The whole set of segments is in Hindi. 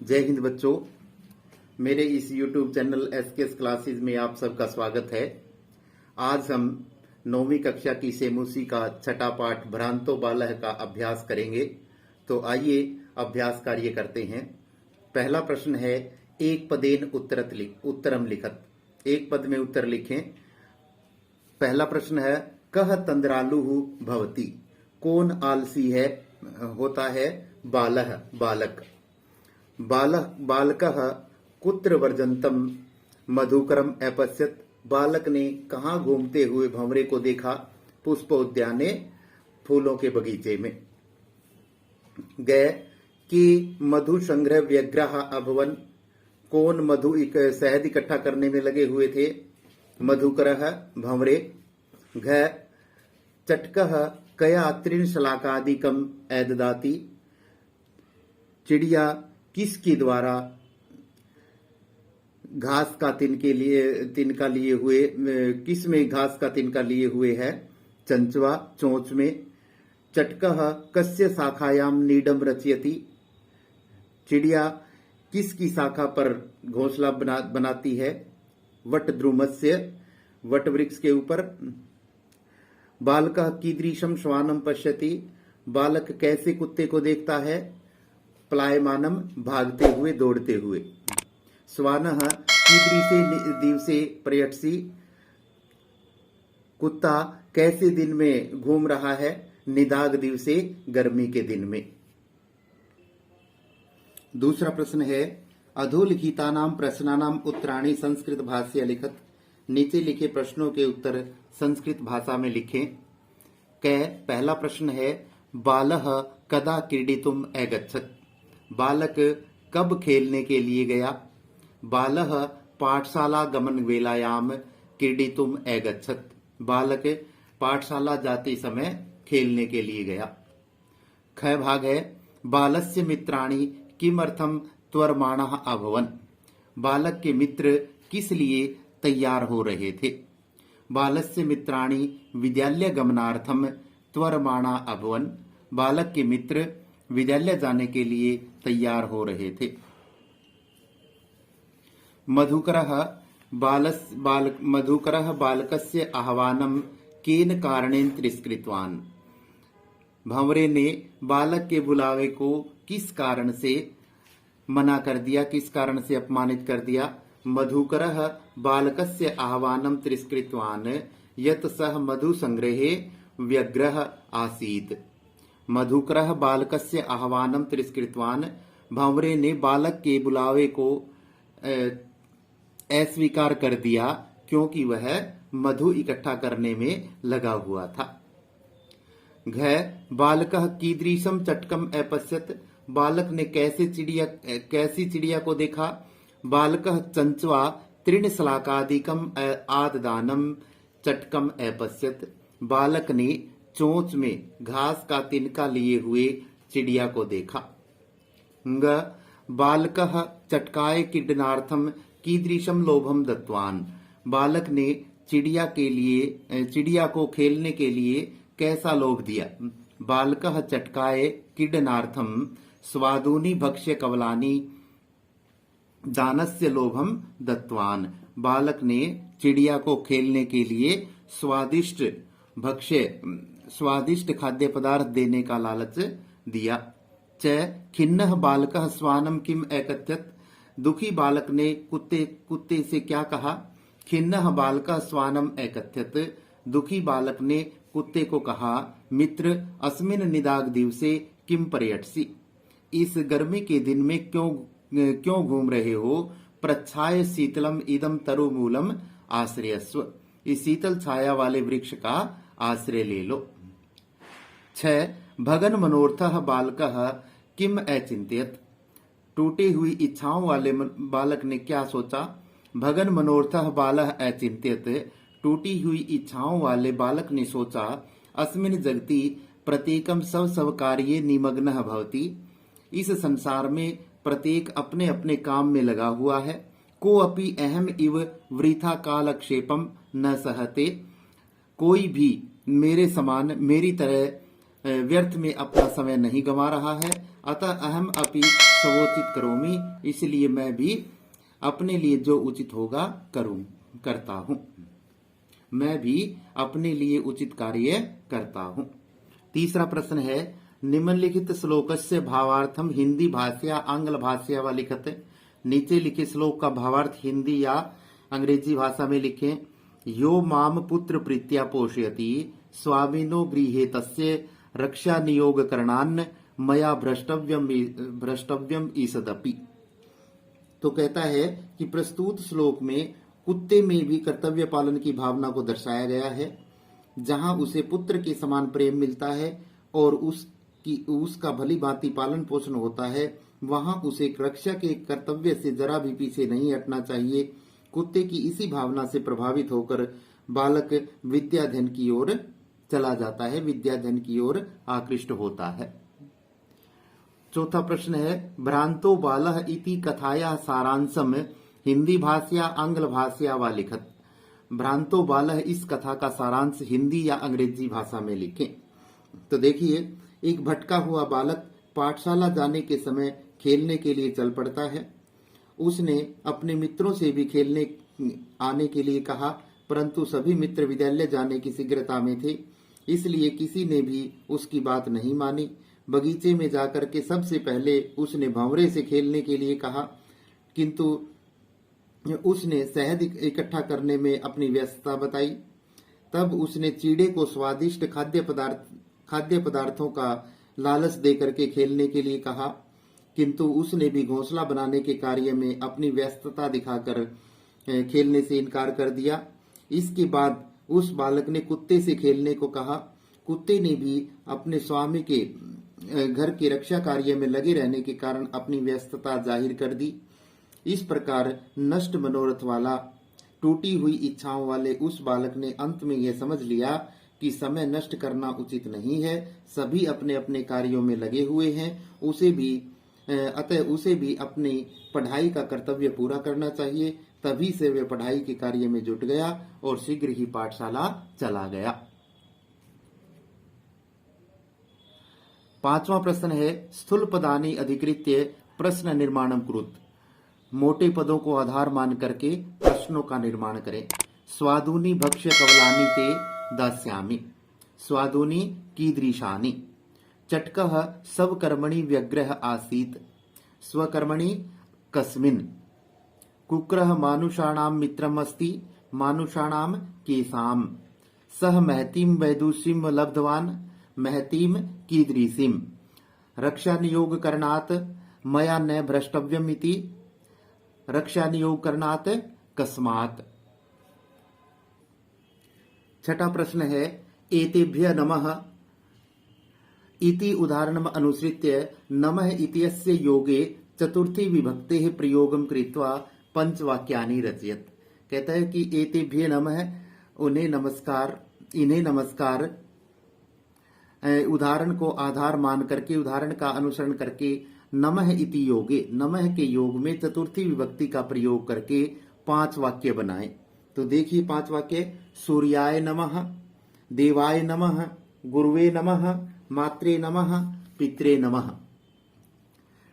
जय हिंद बच्चों, मेरे इस YouTube चैनल एसकेएस क्लासेस में आप सबका स्वागत है। आज हम 9वीं कक्षा की सेमुसी का छठा पाठ भ्रांतो बालः का अभ्यास करेंगे। तो आइए अभ्यास कार्य करते हैं। पहला प्रश्न है, एक पदेन उत्तरम लिखत। एक पद में उत्तर लिखें। पहला प्रश्न है, कह तंद्रालु भवति। कौन आलसी है होता है? बालः बालक। बालकः कुत्र वर्जन्तम मधुकरम अपश्यत। बालक ने कहाँ घूमते हुए भंवरे को देखा? पुष्प उद्याने, फूलों के बगीचे में। गए कि मधु संग्रह व्यग्रह अभवन। कौन मधु शहद इकट्ठा करने में लगे हुए थे? मधुकरः भंवरे। घ चटकः कया तृणशलाकादिकम ऐददाति। चिड़िया किसके द्वारा घास का तिनका लिए हुए, किस में घास का तिनका लिए हुए है? चंचवा चोंच में। चटकः कस्य शाखायाम नीडम रचयति। चिड़िया किसकी शाखा पर घोंसला बनाती है? वट द्रुमस्य, वट वृक्ष के ऊपर। बालकः कीदृशम श्वानम पश्यति। बालक कैसे कुत्ते को देखता है? प्लायमानम, भागते हुए, दौड़ते हुए। श्वानः कीदृशे दिवसे पर्यटसि। कुत्ता कैसे दिन में घूम रहा है? निदाग दिवसे, गर्मी के दिन में। दूसरा प्रश्न है, अधोलिखितानाम प्रश्नानाम उत्तराणि संस्कृत भाष्य लिखत। नीचे लिखे प्रश्नों के उत्तर संस्कृत भाषा में लिखें। पहला प्रश्न है, बालः कदा क्रीडितुम अगच्छत्। बालक कब खेलने के लिए गया? बालः पाठशाला गमन वेलायाम क्रीडितुम अगच्छत्। बालक पाठशाला जाते समय खेलने के लिए गया। ख भाग है, बालस्य मित्राणि किमर्थम त्वरमाणः अभवन्। बालक के मित्र किस लिए तैयार हो रहे थे? बालस्य मित्राणि विद्यालय गमनार्थम त्वरमाणा अभवन्। बालक के मित्र विद्यालय जाने के लिए तैयार हो रहे थे। मधुकरः बालकस्य आह्वानं केन कारणेन तिरस्कृतवान्। भंवरे ने बालक के बुलावे को किस कारण से मना कर दिया, किस कारण से अपमानित कर दिया? मधुकरः बालकस्य आह्वानं तिरस्कृतवान् यत् सः मधु संग्रहे व्यग्रः आसीत्। मधुकरः बालकस्य आह्वानं तिरस्कृतवान्। भंवरे ने बालक के बुलावे को अस्वीकार कर दिया क्योंकि वह मधु इकट्ठा करने में लगा हुआ था। घ बालकः कीदृशम चटकम अपश्यत। बालक ने कैसी चिड़िया को देखा? बालकः चंचवा तृणशलाकादिकम आददानम चटकम अपश्यत। बालक ने चोंच में घास का तिनका लिए हुए चिड़िया को देखा। ग बालकः चटकाय क्रीडनार्थम कीदृशम लोभम दत्तवान्। बालक ने चिड़िया को खेलने के लिए कैसा लोभ दिया? बालकः चटकाय क्रीडनार्थम स्वादूनि भक्ष्य कवलानि दानस्य लोभम दत्तवान्। बालक ने चिड़िया को खेलने के लिए स्वादिष्ट खाद्य पदार्थ देने का लालच दिया। च खिन्नः बालकः श्वानं किम अकथयत्। दुखी बालक ने कुत्ते से क्या कहा? खिन्नः बालकः श्वानम अकथयत्। दुखी बालक ने कुत्ते को कहा, मित्र अस्मिन् निदाग दिवसे किम पर्यटसि। इस गर्मी के दिन में क्यों घूम रहे हो? प्रच्छाय शीतलम इदम तरुमूलम आश्रयस्व। इस शीतल छाया वाले वृक्ष का आश्रय ले लो। 6 भगन मनोर्थः बालकः किम अचिंत्यत। टूटी हुई इच्छाओं वाले बालक ने क्या सोचा? भगन मनोर्थः बालः अचिंत्यत। टूटी हुई इच्छाओं वाले बालक ने सोचा, अस्मिन् जगति प्रत्येकम सब कार्ये निमग्नः भवति। इस संसार में प्रत्येक अपने अपने काम में लगा हुआ है। को अपि अहम इव वृथा कालक्षेपम न सहते। कोई भी मेरे समान मेरी तरह व्यर्थ में अपना समय नहीं गंवा रहा है। अतः अहम अपि स्वोचित करोमि, इसलिए मैं भी अपने लिए जो उचित होगा करता हूं। मैं भी अपने लिए उचित कार्य करता हूं। तीसरा प्रश्न है, निम्नलिखित श्लोकस्य भावार्थम हिंदी भाषया आंग्ल भाषया वा लिखते। नीचे लिखे श्लोक का भावार्थ हिंदी या अंग्रेजी भाषा में लिखें। यो माम पुत्र प्रीत्या पोषयति स्वामिनो गृहे तस्य रक्षा नियोग करणान्न मया भ्रष्टव्यम ईसदपि। तो कहता है कि प्रस्तुत श्लोक में कुत्ते में भी कर्तव्य पालन की भावना को दर्शाया गया है। जहां उसे पुत्र के समान प्रेम मिलता है और उसका भली भांति पालन पोषण होता है, वहां उसे रक्षा के कर्तव्य से जरा भी पीछे नहीं हटना चाहिए। कुत्ते की इसी भावना से प्रभावित होकर बालक विद्याधन की ओर चला जाता है, विद्याधन की ओर आकृष्ट होता है। चौथा प्रश्न है, भ्रांतो बालः इति कथाया सारांशम हिंदी भाषया आंग्ल भाषया वा लिखत। भ्रांतो बालः इस कथा का सारांश हिंदी या अंग्रेजी भाषा में लिखें। तो देखिए, एक भटका हुआ बालक पाठशाला जाने के समय खेलने के लिए चल पड़ता है। उसने अपने मित्रों से भी खेलने आने के लिए कहा, परंतु सभी मित्र विद्यालय जाने की शीघ्रता में थे, इसलिए किसी ने भी उसकी बात नहीं मानी। बगीचे में जाकर के सबसे पहले उसने भंवरे से खेलने के लिए कहा, किंतु उसने शहद इकट्ठा करने में अपनी व्यस्तता बताई। तब उसने चीड़े को स्वादिष्ट खाद्य पदार्थों का लालच देकर के खेलने के लिए कहा, किंतु उसने भी घोंसला बनाने के कार्य में अपनी व्यस्तता दिखाकर खेलने से इनकार कर दिया। इसके बाद उस बालक ने कुत्ते से खेलने को कहा। कुत्ते ने भी अपने स्वामी के घर की रक्षा कार्य में लगे रहने के कारण अपनी व्यस्तता जाहिर कर दी। इस प्रकार नष्ट मनोरथ वाला, टूटी हुई इच्छाओं वाले उस बालक ने अंत में यह समझ लिया कि समय नष्ट करना उचित नहीं है, सभी अपने अपने कार्यों में लगे हुए हैं, अतः उसे भी अपनी पढ़ाई का कर्तव्य पूरा करना चाहिए। तभी से वे पढ़ाई के कार्य में जुट गया और शीघ्र ही पाठशाला चला गया। पांचवा प्रश्न है, स्थूल पदानि अधिकृत्य प्रश्न निर्माणम कुरुत। मोटे पदों को आधार मान करके प्रश्नों का निर्माण करें। स्वादूनि भक्ष्य कवलानि ते दास्यामि, स्वादूनि कीदृशानि। चटकः स्वकर्मणि व्यग्रः आसीत्, स्वकर्मणि कस्मिन्। कुक्रः मानुषाणां मित्रम् अस्ति, मानुषाणां केषाम्। सः महतीं वैदुषीं लब्धवान्, महतीं कीदृशीं। रक्षा नियोग करणात् मया न भ्रष्टव्यम् इति, रक्षा नियोग करणात् कस्मात्। छठा प्रश्न है, एतेभ्य नमः इति उदाहरणम् अनुसृत्य नमः इत्यस्य योगे चतुर्थी विभक्तेः प्रयोगं कृत्वा पंचवाक्यानि रचयत। कहता है कि एतेभ्य नमः, उन्हें नमस्कार, इन्हें नमस्कार, उदाहरण को आधार मान करके, उदाहरण का अनुसरण करके नमः इति योगे, नमः के योग में चतुर्थी विभक्ति का प्रयोग करके 5 वाक्य बनाएं। तो देखिए 5 वाक्य, सूर्याय नमः, देवाय नमः, गुरुवे नमः, मात्रे नमः, पित्रे नमः।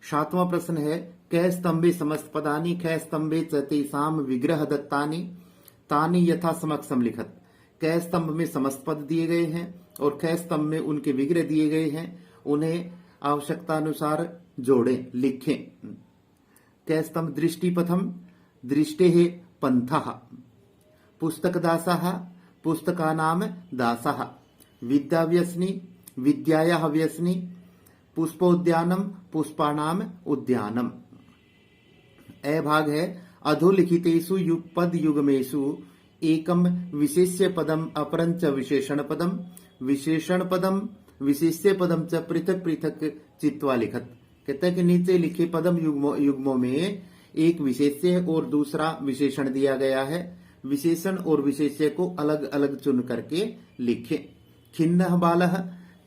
7वां प्रश्न है, कै स्तंभे समस्त पदानि कै स्तंभे च तेषां विग्रह दत्तानि तानि यथा समक्षम लिखत। कै स्तंभ में समस्त पद दिए गए हैं और कै स्तंभ में उनके विग्रह दिए गए हैं, उन्हें आवश्यकता अनुसार जोड़ें, लिखें। कै स्तंभ, दृष्टिपथम, दृष्टेः पंथः, पुस्तकदासः, पुस्तकानां दासः, विद्याव्यसनी, विद्यायाः व्यसनी, पुष्पोद्यानम, पुष्पाणाम उद्यानम। ए भाग है, अधोलिखितेषु युगपद युगमेषु एकम विशेष्य पदम अपरंच विशेषण पदम, विशेषण पदम विशेष्य पदम च पृथक पृथक चित्वा लिखत। कहता है कि नीचे लिखे पदम युग्मों में एक विशेष्य और दूसरा विशेषण दिया गया है, विशेषण और विशेष्य को अलग अलग चुन करके लिखे। खिन्नः बालः,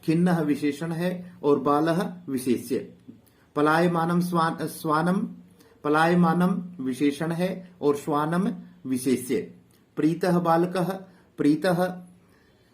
खिन्नः विशेषण है और बालः विशेष्य। पलायमानम स्वानम, पलायमानम विशेषण है और श्वानम विशेष्य। प्रीतः बालकः, प्रीतः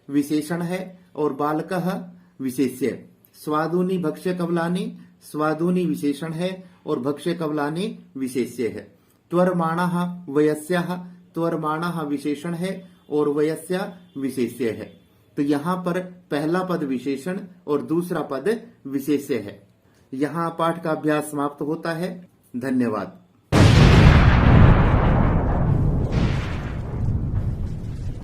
विशेषण है और बालकः विशेष्य। स्वादूनि भक्ष्य कवलानि, स्वादूनी विशेषण है और भक्ष्य कवलानी विशेष्य है। त्वरमाणः वयस्यः, त्वरमाणः विशेषण है और वयस्या विशेष्य है। तो यहाँ पर पहला पद विशेषण और दूसरा पद विशेष्य है। यहाँ पाठ का अभ्यास समाप्त होता है। धन्यवाद।